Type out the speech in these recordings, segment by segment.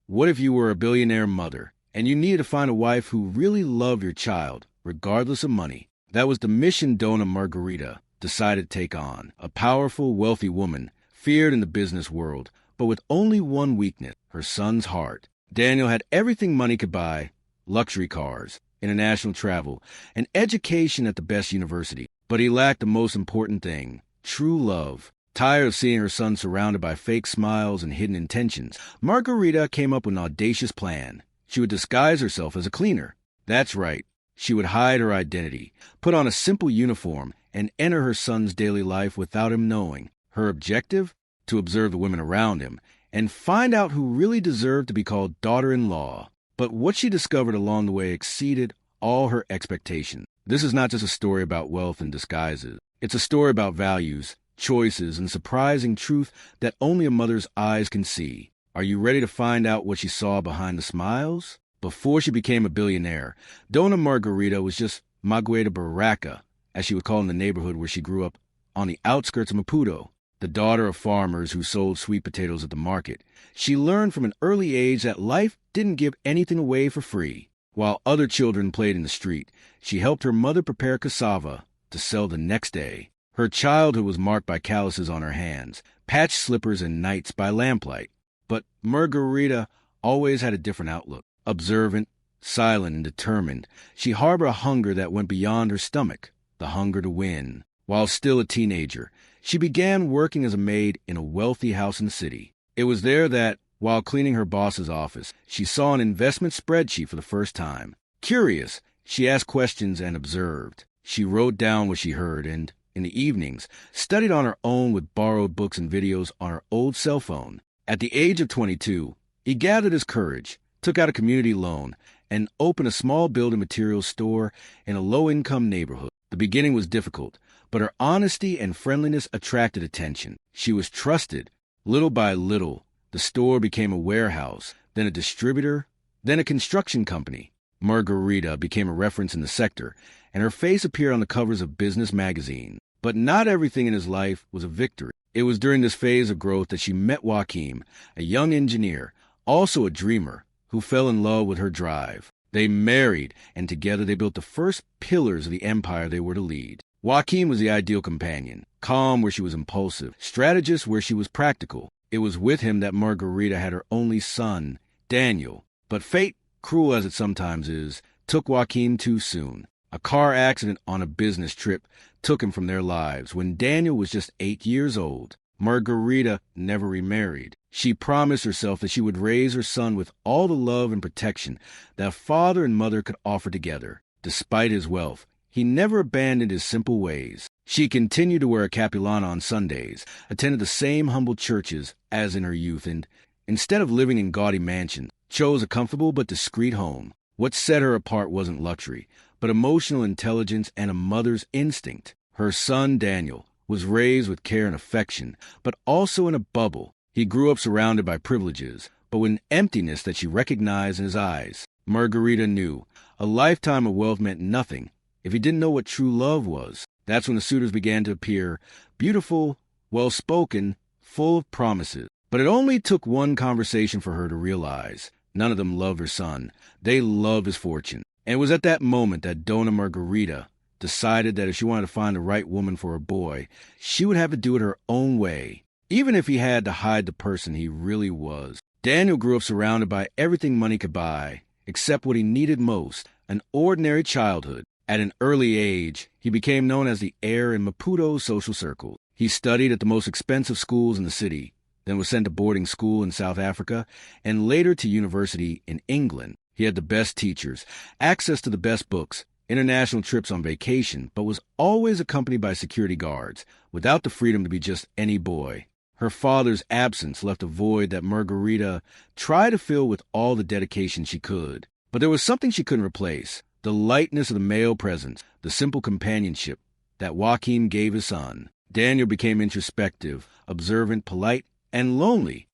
What if you were a billionaire mother, and you needed to find a wife who really loved your child, regardless of money? That was the mission Dona Margarita decided to take on. A powerful, wealthy woman, feared in the business world, but with only one weakness, her son's heart. Daniel had everything money could buy: luxury cars, international travel, and education at the best university. But he lacked the most important thing: true love. Tired of seeing her son surrounded by fake smiles and hidden intentions, Margarita came up with an audacious plan. She would disguise herself as a cleaner. That's right. She would hide her identity, put on a simple uniform, and enter her son's daily life without him knowing. Her objective? To observe the women around him and find out who really deserved to be called daughter-in-law. But what she discovered along the way exceeded all her expectations. This is not just a story about wealth and disguises. It's a story about values, choices, and surprising truth that only a mother's eyes can see. Are you ready to find out what she saw behind the smiles? Before she became a billionaire, Dona Margarita was just Magueda Baraka, as she was called in the neighborhood where she grew up on the outskirts of Maputo. The daughter of farmers who sold sweet potatoes at the market, she learned from an early age that life didn't give anything away for free. While other children played in the street, she helped her mother prepare cassava to sell the next day. Her childhood was marked by calluses on her hands, patched slippers, and nights by lamplight. But Margarita always had a different outlook. Observant, silent, and determined, she harbored a hunger that went beyond her stomach, the hunger to win. While still a teenager, she began working as a maid in a wealthy house in the city. It was there that, while cleaning her boss's office, she saw an investment spreadsheet for the first time. Curious, she asked questions and observed. She wrote down what she heard and, in the evenings, studied on her own with borrowed books and videos on her old cell phone. At the age of 22, he gathered his courage, took out a community loan, and opened a small building materials store in a low-income neighborhood. The beginning was difficult, but her honesty and friendliness attracted attention. She was trusted. Little by little, the store became a warehouse, then a distributor, then a construction company. Margarita became a reference in the sector, and her face appeared on the covers of business magazines. But not everything in his life was a victory. It was during this phase of growth that she met Joaquim, a young engineer, also a dreamer, who fell in love with her drive. They married, and together they built the first pillars of the empire they were to lead. Joaquim was the ideal companion, calm where she was impulsive, strategist where she was practical. It was with him that Margarita had her only son, Daniel. But fate, cruel as it sometimes is, took Joaquim too soon. A car accident on a business trip took him from their lives when Daniel was just 8 years old. Margarita never remarried. She promised herself that she would raise her son with all the love and protection that father and mother could offer together. Despite his wealth, he never abandoned his simple ways. She continued to wear a capulana on Sundays, attended the same humble churches as in her youth, and, instead of living in gaudy mansions, chose a comfortable but discreet home. What set her apart wasn't luxury, but emotional intelligence and a mother's instinct. Her son, Daniel, was raised with care and affection, but also in a bubble. He grew up surrounded by privileges, but with an emptiness that she recognized in his eyes. Margarita knew a lifetime of wealth meant nothing if he didn't know what true love was. That's when the suitors began to appear, beautiful, well-spoken, full of promises. But it only took one conversation for her to realize none of them loved her son. They loved his fortune. And it was at that moment that Dona Margarita decided that if she wanted to find the right woman for her boy, she would have to do it her own way, even if he had to hide the person he really was. Daniel grew up surrounded by everything money could buy, except what he needed most, an ordinary childhood. At an early age, he became known as the heir in Maputo's social circle. He studied at the most expensive schools in the city, then was sent to boarding school in South Africa, and later to university in England. He had the best teachers, access to the best books, international trips on vacation, but was always accompanied by security guards, without the freedom to be just any boy. Her father's absence left a void that Margarita tried to fill with all the dedication she could. But there was something she couldn't replace: the lightness of the male presence, the simple companionship that Joaquim gave his son. Daniel became introspective, observant, polite, and lonely.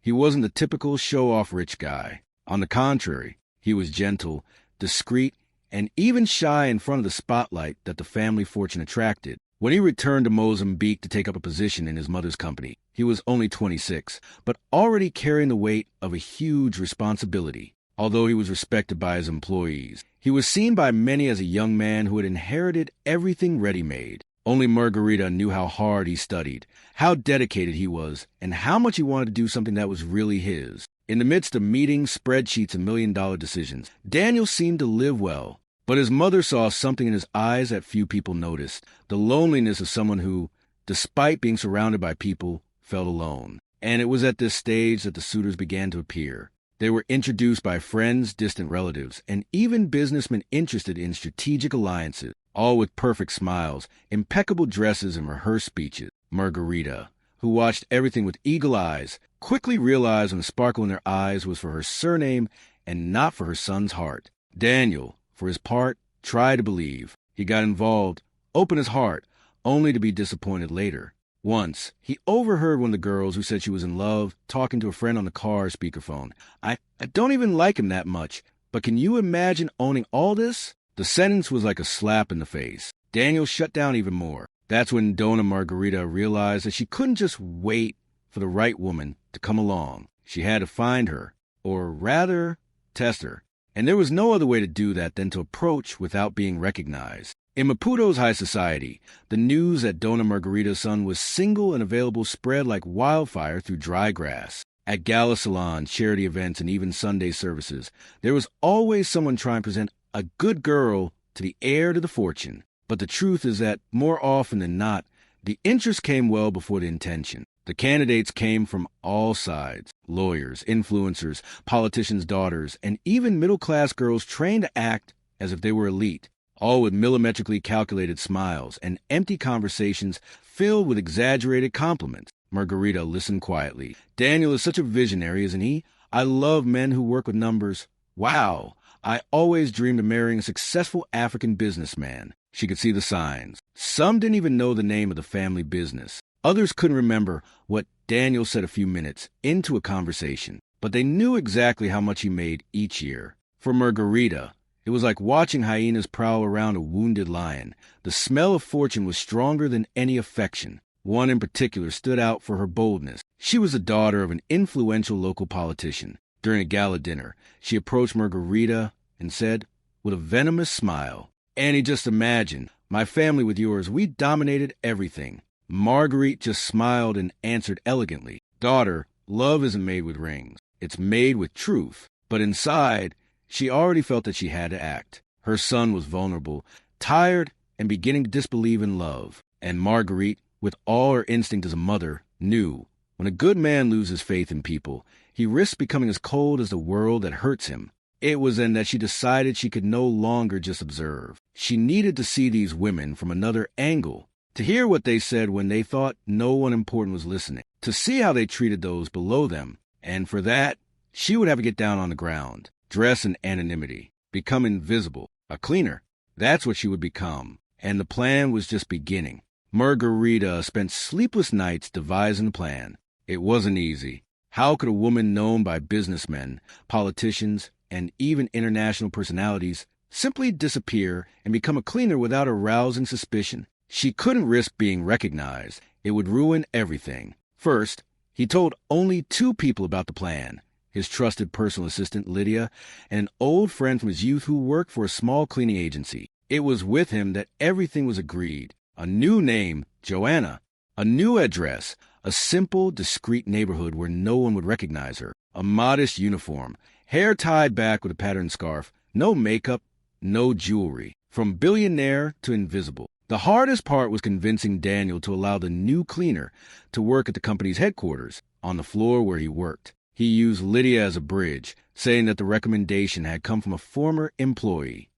He wasn't the typical show-off rich guy. On the contrary, he was gentle, discreet, and even shy in front of the spotlight that the family fortune attracted. When he returned to Mozambique to take up a position in his mother's company, He was only 26, but already carrying the weight of a huge responsibility. Although he was respected by his employees, he was seen by many as a young man who had inherited everything ready-made. Only Margarita knew how hard he studied, how dedicated he was, and how much he wanted to do something that was really his. In the midst of meetings, spreadsheets, and million-dollar decisions, Daniel seemed to live well. But his mother saw something in his eyes that few people noticed, the loneliness of someone who, despite being surrounded by people, felt alone. And it was at this stage that the suitors began to appear. They were introduced by friends, distant relatives, and even businessmen interested in strategic alliances, all with perfect smiles, impeccable dresses, and rehearsed speeches. Margarita, who watched everything with eagle eyes, quickly realized when the sparkle in their eyes was for her surname and not for her son's heart. Daniel, for his part, tried to believe. He got involved, opened his heart, only to be disappointed later. Once, he overheard one of the girls who said she was in love talking to a friend on the car speakerphone. I don't even like him that much, but can you imagine owning all this? The sentence was like a slap in the face. Daniel shut down even more. That's when Dona Margarita realized that she couldn't just wait for the right woman to come along. She had to find her, or rather, test her. And there was no other way to do that than to approach without being recognized. In Maputo's high society, the news that Dona Margarita's son was single and available spread like wildfire through dry grass. At gala salons, charity events, and even Sunday services, there was always someone trying to present a good girl to the heir to the fortune. But the truth is that, more often than not, the interest came well before the intention. The candidates came from all sides: lawyers, influencers, politicians' daughters, and even middle-class girls trained to act as if they were elite, all with millimetrically calculated smiles and empty conversations filled with exaggerated compliments. Margarita listened quietly. Daniel is such a visionary, isn't he? I love men who work with numbers. Wow, I always dreamed of marrying a successful African businessman. She could see the signs. Some didn't even know the name of the family business. Others couldn't remember what Daniel said a few minutes into a conversation, but they knew exactly how much he made each year. For Margarita, it was like watching hyenas prowl around a wounded lion. The smell of fortune was stronger than any affection. One in particular stood out for her boldness. She was the daughter of an influential local politician. During a gala dinner, she approached Margarita and said, with a venomous smile, "Annie, just imagine, my family with yours, we dominated everything." Marguerite just smiled and answered elegantly, "Daughter, love isn't made with rings. It's made with truth." But inside, she already felt that she had to act. Her son was vulnerable, tired, and beginning to disbelieve in love. And Marguerite, with all her instinct as a mother, knew when a good man loses faith in people, he risks becoming as cold as the world that hurts him. It was then that she decided she could no longer just observe. She needed to see these women from another angle, to hear what they said when they thought no one important was listening, to see how they treated those below them. And for that, she would have to get down on the ground, dress in anonymity, become invisible, a cleaner. That's what she would become. And the plan was just beginning. Margarita spent sleepless nights devising the plan. It wasn't easy. How could a woman known by businessmen, politicians, and even international personalities simply disappear and become a cleaner without arousing suspicion? She couldn't risk being recognized. It would ruin everything. First, he told only 2 people about the plan: his trusted personal assistant, Lydia, and an old friend from his youth who worked for a small cleaning agency. It was with him that everything was agreed. A new name, Joanna. A new address, a simple, discreet neighborhood where no one would recognize her. A modest uniform, hair tied back with a patterned scarf, no makeup, no jewelry. From billionaire to invisible. The hardest part was convincing Daniel to allow the new cleaner to work at the company's headquarters, on the floor where he worked. He used Lydia as a bridge, saying that the recommendation had come from a former employee.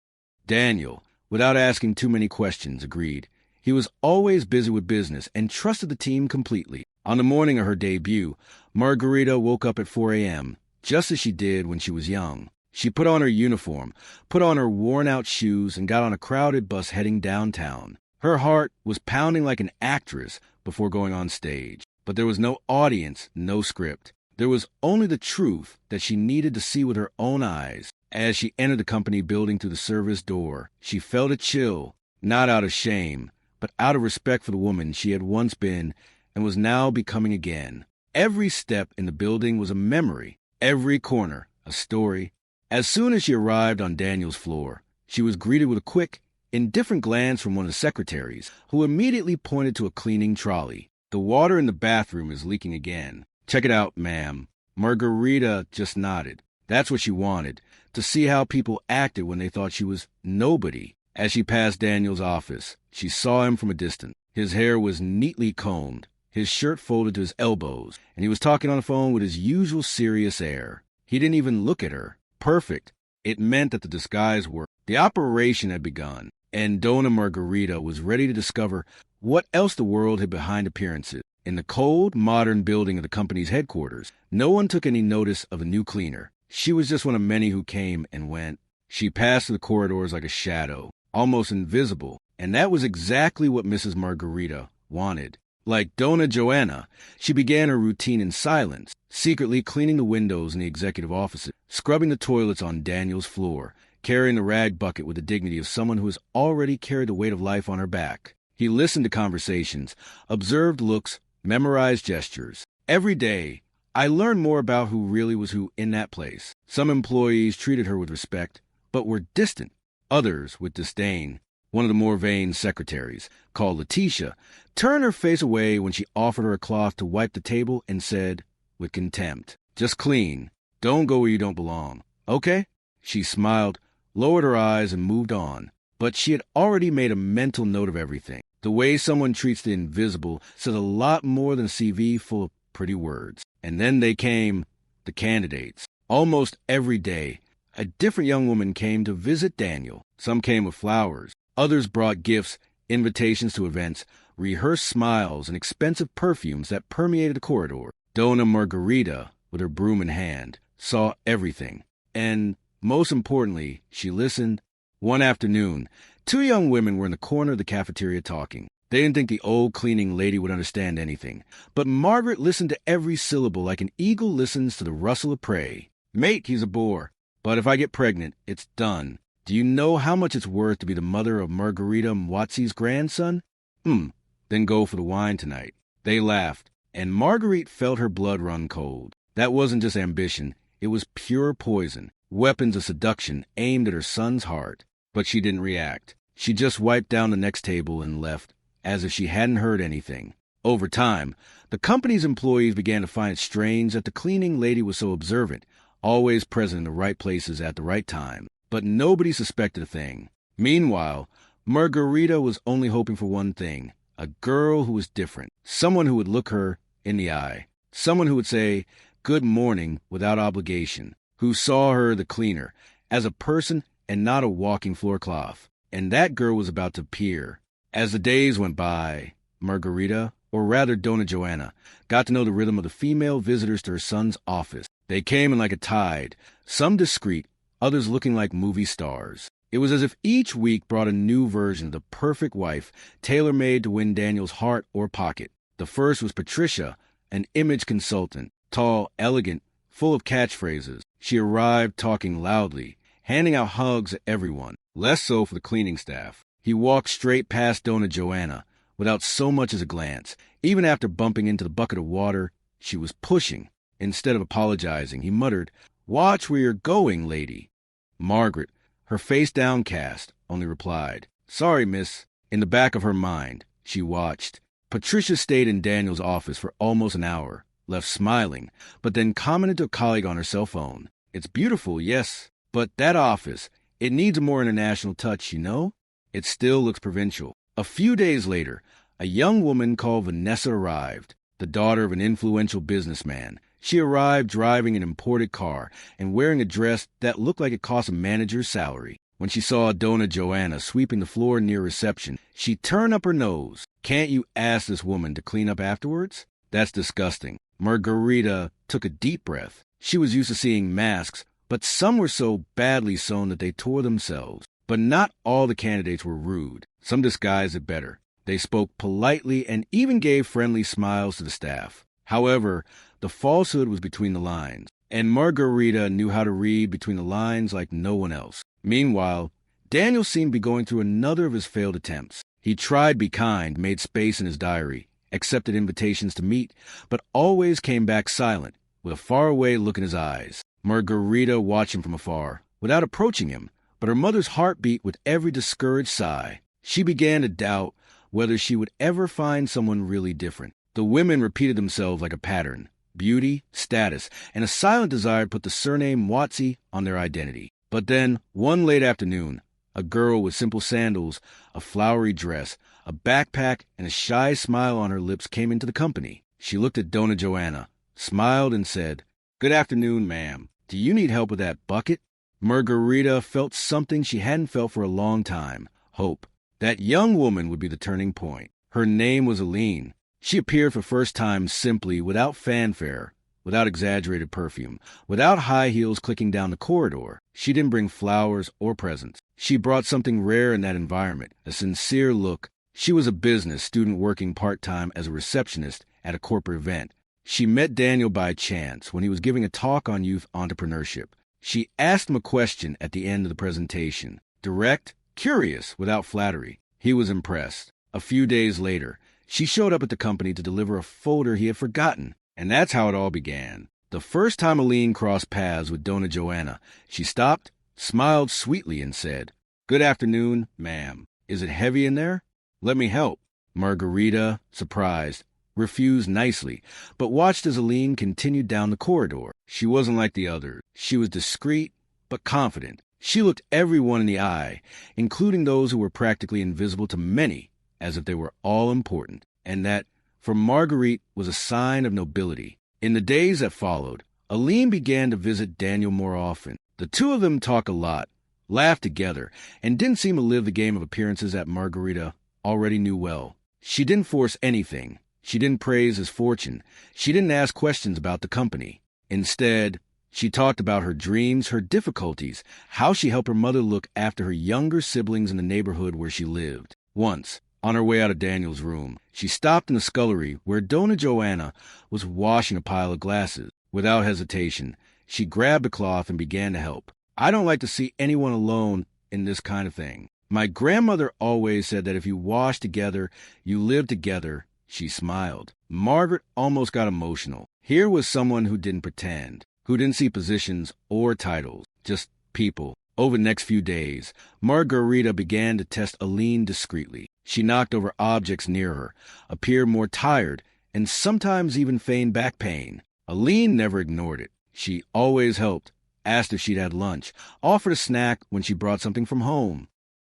Daniel, without asking too many questions, agreed. He was always busy with business and trusted the team completely. On the morning of her debut, Margarita woke up at 4 a.m., just as she did when she was young. She put on her uniform, put on her worn-out shoes, and got on a crowded bus heading downtown. Her heart was pounding like an actress before going on stage. But there was no audience, no script. There was only the truth that she needed to see with her own eyes. As she entered the company building through the service door, she felt a chill, not out of shame, but out of respect for the woman she had once been and was now becoming again. Every step in the building was a memory, every corner a story. As soon as she arrived on Daniel's floor, she was greeted with a quick, indifferent glance from one of the secretaries, who immediately pointed to a cleaning trolley. "The water in the bathroom is leaking again. Check it out, ma'am." Margarita just nodded. That's what she wanted, to see how people acted when they thought she was nobody. As she passed Daniel's office, she saw him from a distance. His hair was neatly combed, his shirt folded to his elbows, and he was talking on the phone with his usual serious air. He didn't even look at her. Perfect. It meant that the disguise worked. The operation had begun, and Dona Margarita was ready to discover what else the world had behind appearances. In the cold, modern building of the company's headquarters, no one took any notice of the new cleaner. She was just one of many who came and went. She passed through the corridors like a shadow, almost invisible, and that was exactly what Mrs. Margarita wanted. Like Dona Joanna, she began her routine in silence, secretly cleaning the windows in the executive offices, scrubbing the toilets on Daniel's floor, carrying the rag bucket with the dignity of someone who has already carried the weight of life on her back. He listened to conversations, observed looks, memorized gestures. Every day, I learned more about who really was who in that place. Some employees treated her with respect, but were distant. Others with disdain. One of the more vain secretaries, called Letitia, turned her face away when she offered her a cloth to wipe the table and said, with contempt, "Just clean. Don't go where you don't belong. Okay?" She smiled, lowered her eyes, and moved on. But she had already made a mental note of everything. The way someone treats the invisible says a lot more than a CV full of pretty words. And then they came, the candidates. Almost every day, a different young woman came to visit Daniel. Some came with flowers. Others brought gifts, invitations to events, rehearsed smiles, and expensive perfumes that permeated the corridor. Dona Margarita, with her broom in hand, saw everything. And, most importantly, she listened. One afternoon, two young women were in the corner of the cafeteria talking. They didn't think the old cleaning lady would understand anything, but Margaret listened to every syllable like an eagle listens to the rustle of prey. "Mate, he's a bore. But if I get pregnant, it's done. Do you know how much it's worth to be the mother of Margarita Mwatzi's grandson? Then go for the wine tonight." They laughed, and Marguerite felt her blood run cold. That wasn't just ambition, it was pure poison, weapons of seduction aimed at her son's heart. But she didn't react. She just wiped down the next table and left, as if she hadn't heard anything. Over time, the company's employees began to find it strange that the cleaning lady was so observant, always present in the right places at the right time. But nobody suspected a thing. Meanwhile, Margarita was only hoping for one thing, a girl who was different, someone who would look her in the eye, someone who would say, "Good morning," without obligation, who saw her, the cleaner, as a person and not a walking floor cloth. And that girl was about to appear. As the days went by, Margarita, or rather Dona Joanna, got to know the rhythm of the female visitors to her son's office. They came in like a tide, some discreet, others looking like movie stars. It was as if each week brought a new version of the perfect wife, tailor-made to win Daniel's heart or pocket. The first was Patricia, an image consultant, tall, elegant, full of catchphrases. She arrived talking loudly, handing out hugs at everyone, less so for the cleaning staff. He walked straight past Dona Joanna, without so much as a glance. Even after bumping into the bucket of water she was pushing, instead of apologizing, he muttered, "Watch where you're going, lady." Margaret, her face downcast, only replied, "Sorry, miss." In the back of her mind, she watched. Patricia stayed in Daniel's office for almost an hour, left smiling, but then commented to a colleague on her cell phone, "It's beautiful, yes, but that office, it needs a more international touch, you know? It still looks provincial." A few days later, a young woman called Vanessa arrived, the daughter of an influential businessman. She arrived driving an imported car and wearing a dress that looked like it cost a manager's salary. When she saw Dona Joanna sweeping the floor near reception, she turned up her nose. "Can't you ask this woman to clean up afterwards? That's disgusting." Margarita took a deep breath. She was used to seeing masks, but some were so badly sewn that they tore themselves. But not all the candidates were rude. Some disguised it better. They spoke politely and even gave friendly smiles to the staff. However, the falsehood was between the lines, and Margarita knew how to read between the lines like no one else. Meanwhile, Daniel seemed to be going through another of his failed attempts. He tried to be kind, made space in his diary, accepted invitations to meet, but always came back silent, with a faraway look in his eyes. Margarita watched him from afar, without approaching him, but her mother's heart beat with every discouraged sigh. She began to doubt whether she would ever find someone really different. The women repeated themselves like a pattern: beauty, status, and a silent desire to put the surname Watsi on their identity. But then, one late afternoon, a girl with simple sandals, a flowery dress, a backpack, and a shy smile on her lips came into the company. She looked at Dona Joanna, smiled, and said, "Good afternoon, ma'am. Do you need help with that bucket?" Margarita felt something she hadn't felt for a long time: hope. That young woman would be the turning point. Her name was Aline. She appeared for first time simply, without fanfare, without exaggerated perfume, without high heels clicking down the corridor. She didn't bring flowers or presents. She brought something rare in that environment: a sincere look. She was a business student working part-time as a receptionist at a corporate event. She met Daniel by chance when he was giving a talk on youth entrepreneurship. She asked him a question at the end of the presentation. Direct, curious, without flattery. He was impressed. A few days later, she showed up at the company to deliver a folder he had forgotten. And that's how it all began. The first time Aline crossed paths with Dona Joanna, she stopped, smiled sweetly, and said, "Good afternoon, ma'am. Is it heavy in there? Let me help." Margarita, surprised, refused nicely, but watched as Aline continued down the corridor. She wasn't like the others. She was discreet, but confident. She looked everyone in the eye, including those who were practically invisible to many, as if they were all important. And that, for Marguerite, was a sign of nobility. In the days that followed, Aline began to visit Daniel more often. The two of them talked a lot, laughed together, and didn't seem to live the game of appearances that Margarita already knew well. She didn't force anything. She didn't praise his fortune. She didn't ask questions about the company. Instead, she talked about her dreams, her difficulties, how she helped her mother look after her younger siblings in the neighborhood where she lived. Once, on her way out of Daniel's room, she stopped in the scullery where Dona Joanna was washing a pile of glasses. Without hesitation, she grabbed a cloth and began to help. "I don't like to see anyone alone in this kind of thing. My grandmother always said that if you wash together, you live together." She smiled. Margaret almost got emotional. Here was someone who didn't pretend, who didn't see positions or titles, just people. Over the next few days, Margarita began to test Aline discreetly. She knocked over objects near her, appeared more tired, and sometimes even feigned back pain. Aline never ignored it. She always helped, asked if she'd had lunch, offered a snack when she brought something from home.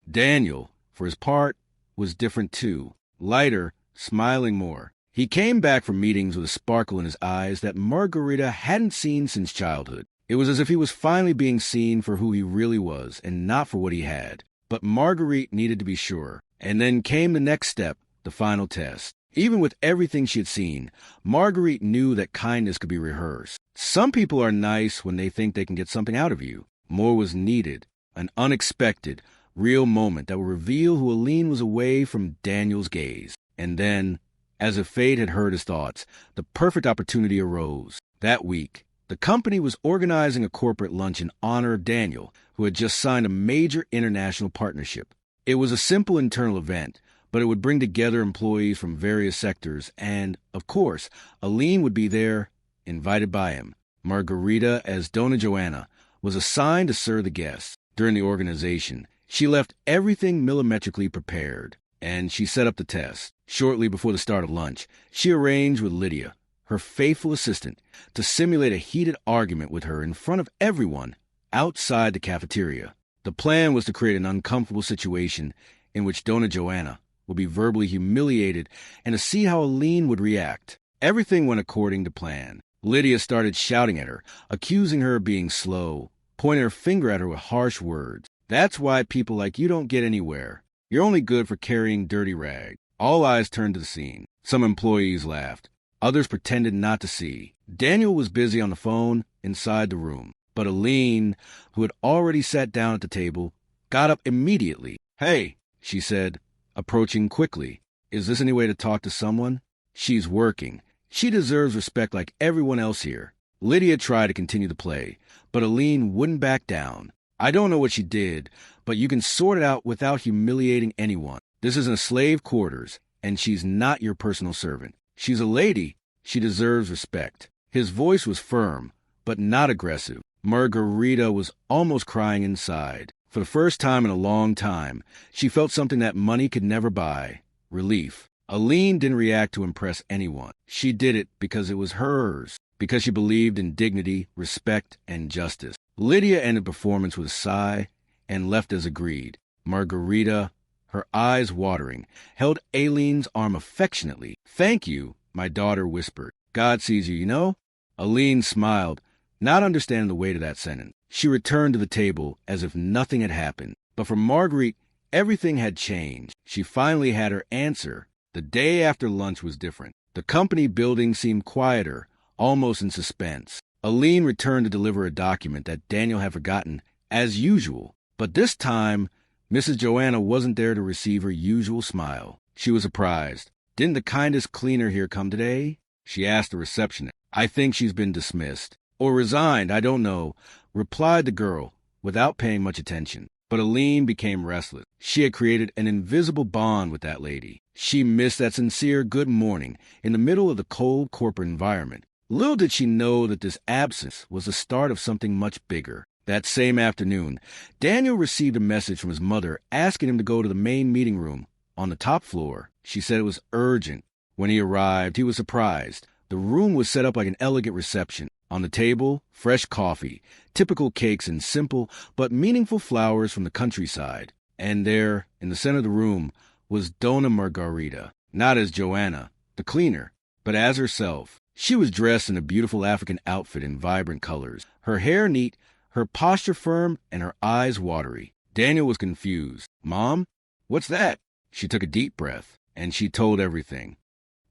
Daniel, for his part, was different too. Lighter, smiling more. He came back from meetings with a sparkle in his eyes that Margarita hadn't seen since childhood. It was as if he was finally being seen for who he really was and not for what he had. But Marguerite needed to be sure. And then came the next step, the final test. Even with everything she had seen, Marguerite knew that kindness could be rehearsed. Some people are nice when they think they can get something out of you. More was needed. An unexpected, real moment that would reveal who Aline was away from Daniel's gaze. And then, as if fate had heard his thoughts, the perfect opportunity arose. That week, the company was organizing a corporate lunch in honor of Daniel, who had just signed a major international partnership. It was a simple internal event, but it would bring together employees from various sectors, and, of course, Aline would be there, invited by him. Margarita, as Dona Joanna, was assigned to serve the guests. During the organization, she left everything millimetrically prepared, and she set up the test. Shortly before the start of lunch, she arranged with Lydia, her faithful assistant, to simulate a heated argument with her in front of everyone outside the cafeteria. The plan was to create an uncomfortable situation in which Dona Joanna would be verbally humiliated and to see how Aline would react. Everything went according to plan. Lydia started shouting at her, accusing her of being slow, pointing her finger at her with harsh words. "That's why people like you don't get anywhere. You're only good for carrying dirty rags." All eyes turned to the scene. Some employees laughed. Others pretended not to see. Daniel was busy on the phone inside the room. But Aline, who had already sat down at the table, got up immediately. "Hey," she said, approaching quickly. "Is this any way to talk to someone? She's working. She deserves respect like everyone else here." Lydia tried to continue the play, but Aline wouldn't back down. "I don't know what she did, but you can sort it out without humiliating anyone. This isn't a slave quarters, and she's not your personal servant. She's a lady. She deserves respect." His voice was firm, but not aggressive. Margarita was almost crying inside. For the first time in a long time, she felt something that money could never buy: relief. Aline didn't react to impress anyone. She did it because it was hers, because she believed in dignity, respect, and justice. Lydia ended the performance with a sigh and left as agreed. Margarita, her eyes watering, held Aline's arm affectionately. "Thank you," my daughter whispered. "God sees you, you know?" Aline smiled, not understanding the weight of that sentence. She returned to the table as if nothing had happened. But for Marguerite, everything had changed. She finally had her answer. The day after lunch was different. The company building seemed quieter, almost in suspense. Aline returned to deliver a document that Daniel had forgotten, as usual. But this time, Mrs. Joanna wasn't there to receive her usual smile. She was surprised. "Didn't the kindest cleaner here come today?" she asked the receptionist. "I think she's been dismissed. Or resigned, I don't know," replied the girl, without paying much attention. But Aline became restless. She had created an invisible bond with that lady. She missed that sincere good morning in the middle of the cold corporate environment. Little did she know that this absence was the start of something much bigger. That same afternoon, Daniel received a message from his mother asking him to go to the main meeting room on the top floor. She said it was urgent. When he arrived, he was surprised. The room was set up like an elegant reception. On the table, fresh coffee, typical cakes, and simple but meaningful flowers from the countryside. And there, in the center of the room, was Dona Margarita, not as Joanna, the cleaner, but as herself. She was dressed in a beautiful African outfit in vibrant colors, her hair neat, her posture firm, and her eyes watery. Daniel was confused. "Mom, what's that?" She took a deep breath, and she told everything.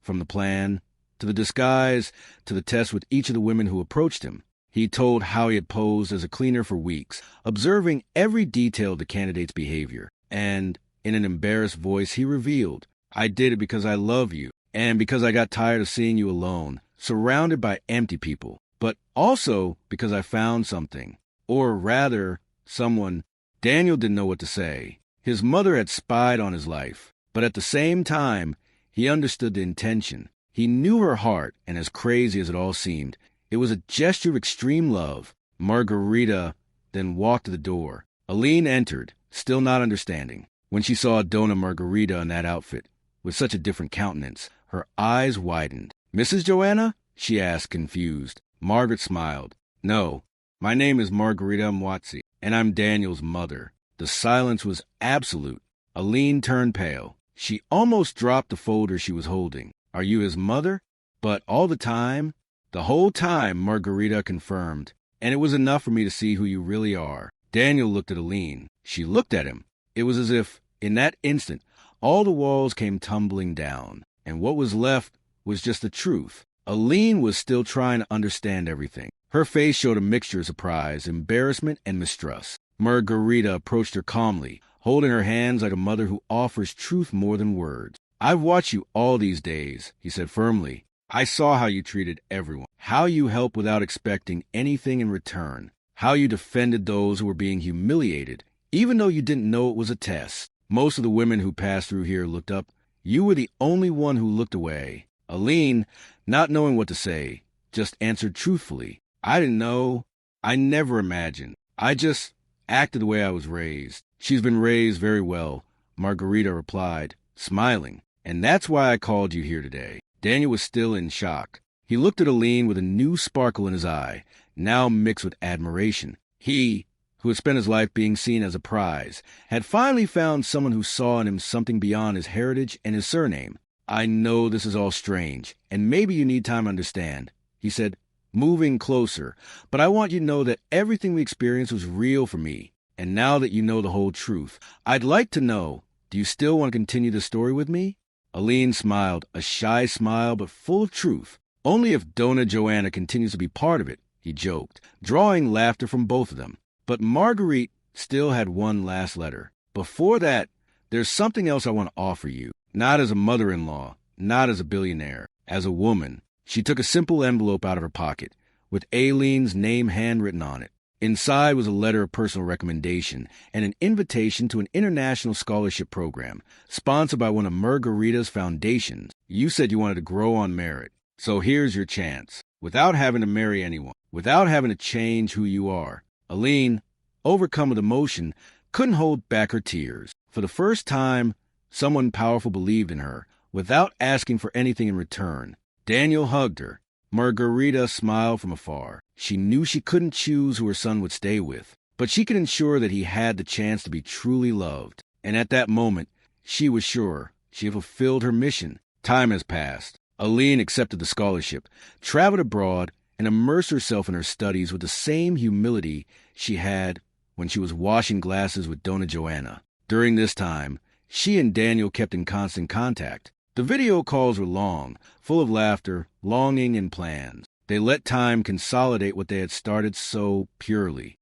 From the plan, to the disguise, to the test with each of the women who approached him. He told how he had posed as a cleaner for weeks, observing every detail of the candidate's behavior. And, in an embarrassed voice, he revealed, "I did it because I love you, and because I got tired of seeing you alone, surrounded by empty people, but also because I found something, or rather, someone." Daniel didn't know what to say. His mother had spied on his life, but at the same time, he understood the intention. He knew her heart, and as crazy as it all seemed, it was a gesture of extreme love. Margarita then walked to the door. Aline entered, still not understanding. When she saw Dona Margarita in that outfit, with such a different countenance, her eyes widened. "Mrs. Joanna?" she asked, confused. Margaret smiled. "No, my name is Margarita Mwatsi, and I'm Daniel's mother." The silence was absolute. Aline turned pale. She almost dropped the folder she was holding. "Are you his mother?" "But all the time?" "The whole time," Margarita confirmed. "And it was enough for me to see who you really are." Daniel looked at Aline. She looked at him. It was as if, in that instant, all the walls came tumbling down, and what was left was just the truth. Aline was still trying to understand everything. Her face showed a mixture of surprise, embarrassment, and mistrust. Margarita approached her calmly, holding her hands like a mother who offers truth more than words. "I've watched you all these days," he said firmly. "I saw how you treated everyone, how you helped without expecting anything in return, how you defended those who were being humiliated, even though you didn't know it was a test. Most of the women who passed through here looked up. You were the only one who looked away." Aline, not knowing what to say, just answered truthfully. "I didn't know. I never imagined. I just acted the way I was raised." "She's been raised very well," Margarita replied, smiling. "And that's why I called you here today." Daniel was still in shock. He looked at Aline with a new sparkle in his eye, now mixed with admiration. He, who had spent his life being seen as a prize, had finally found someone who saw in him something beyond his heritage and his surname. "I know this is all strange, and maybe you need time to understand," he said, moving closer, "but I want you to know that everything we experienced was real for me. And now that you know the whole truth, I'd like to know, do you still want to continue the story with me?" Aline smiled, a shy smile but full of truth. "Only if Dona Joanna continues to be part of it," he joked, drawing laughter from both of them. But Marguerite still had one last letter. "Before that, there's something else I want to offer you. Not as a mother-in-law, not as a billionaire, as a woman." She took a simple envelope out of her pocket, with Aline's name handwritten on it. Inside was a letter of personal recommendation and an invitation to an international scholarship program sponsored by one of Margarita's foundations. You said you wanted to grow on merit, so here's your chance. Without having to marry anyone, without having to change who you are. Aline, overcome with emotion, couldn't hold back her tears. For the first time, someone powerful believed in her, without asking for anything in return. Daniel hugged her. Margarita smiled from afar. She knew she couldn't choose who her son would stay with, but she could ensure that he had the chance to be truly loved. And at that moment, she was sure she had fulfilled her mission. Time has passed. Aline accepted the scholarship, traveled abroad, and immersed herself in her studies with the same humility she had when she was washing glasses with Dona Joanna. During this time, she and Daniel kept in constant contact. The video calls were long, full of laughter, longing, and plans. They let time consolidate what they had started so purely.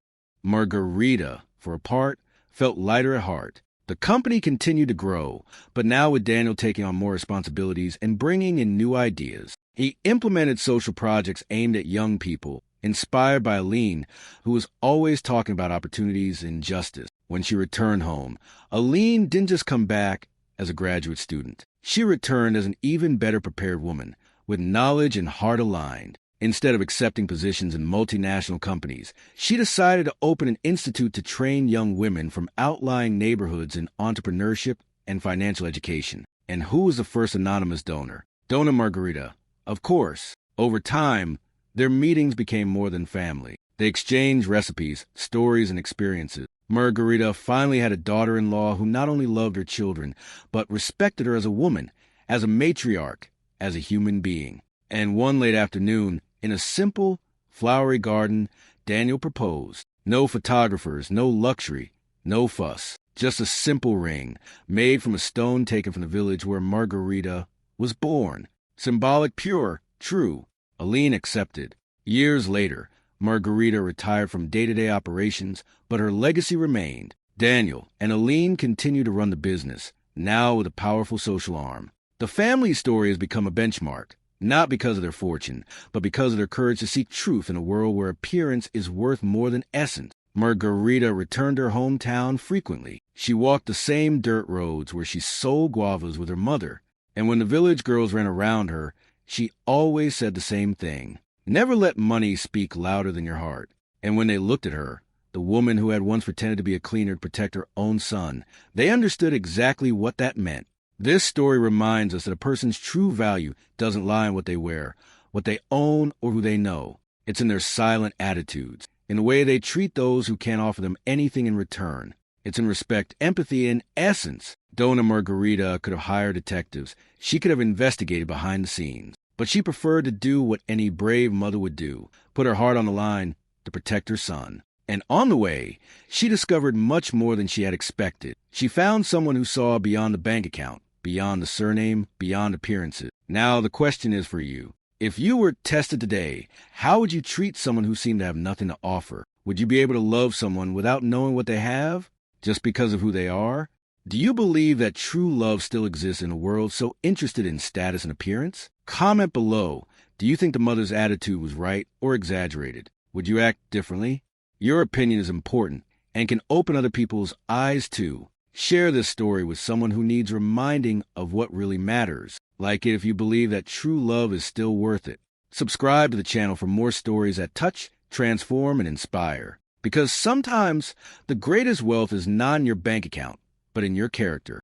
Margarita, for a part, felt lighter at heart. The company continued to grow, but now with Daniel taking on more responsibilities and bringing in new ideas. He implemented social projects aimed at young people, inspired by Aline, who was always talking about opportunities and justice. When she returned home, Aline didn't just come back as a graduate student. She returned as an even better prepared woman, with knowledge and heart aligned. Instead of accepting positions in multinational companies, she decided to open an institute to train young women from outlying neighborhoods in entrepreneurship and financial education. And who was the first anonymous donor? Dona Margarita. Of course, over time, their meetings became more than family. They exchanged recipes, stories, and experiences. Margarita finally had a daughter-in-law who not only loved her children, but respected her as a woman, as a matriarch, as a human being. And one late afternoon, in a simple, flowery garden, Daniel proposed. No photographers, no luxury, no fuss. Just a simple ring, made from a stone taken from the village where Margarita was born. Symbolic, pure, true. Aline accepted. Years later, Margarita retired from day-to-day operations, but her legacy remained. Daniel and Aline continued to run the business, now with a powerful social arm. The family story has become a benchmark, not because of their fortune, but because of their courage to seek truth in a world where appearance is worth more than essence. Margarita returned to her hometown frequently. She walked the same dirt roads where she sold guavas with her mother, and when the village girls ran around her, she always said the same thing. Never let money speak louder than your heart. And when they looked at her, the woman who had once pretended to be a cleaner to protect her own son, they understood exactly what that meant. This story reminds us that a person's true value doesn't lie in what they wear, what they own, or who they know. It's in their silent attitudes, in the way they treat those who can't offer them anything in return. It's in respect, empathy, and essence. Dona Margarita could have hired detectives. She could have investigated behind the scenes. But she preferred to do what any brave mother would do, put her heart on the line to protect her son. And on the way, she discovered much more than she had expected. She found someone who saw beyond the bank account, beyond the surname, beyond appearances. Now the question is for you. If you were tested today, how would you treat someone who seemed to have nothing to offer? Would you be able to love someone without knowing what they have, just because of who they are? Do you believe that true love still exists in a world so interested in status and appearance? Comment below. Do you think the mother's attitude was right or exaggerated? Would you act differently? Your opinion is important and can open other people's eyes too. Share this story with someone who needs reminding of what really matters. Like it if you believe that true love is still worth it. Subscribe to the channel for more stories that touch, transform, and inspire. Because sometimes the greatest wealth is not in your bank account, but in your character.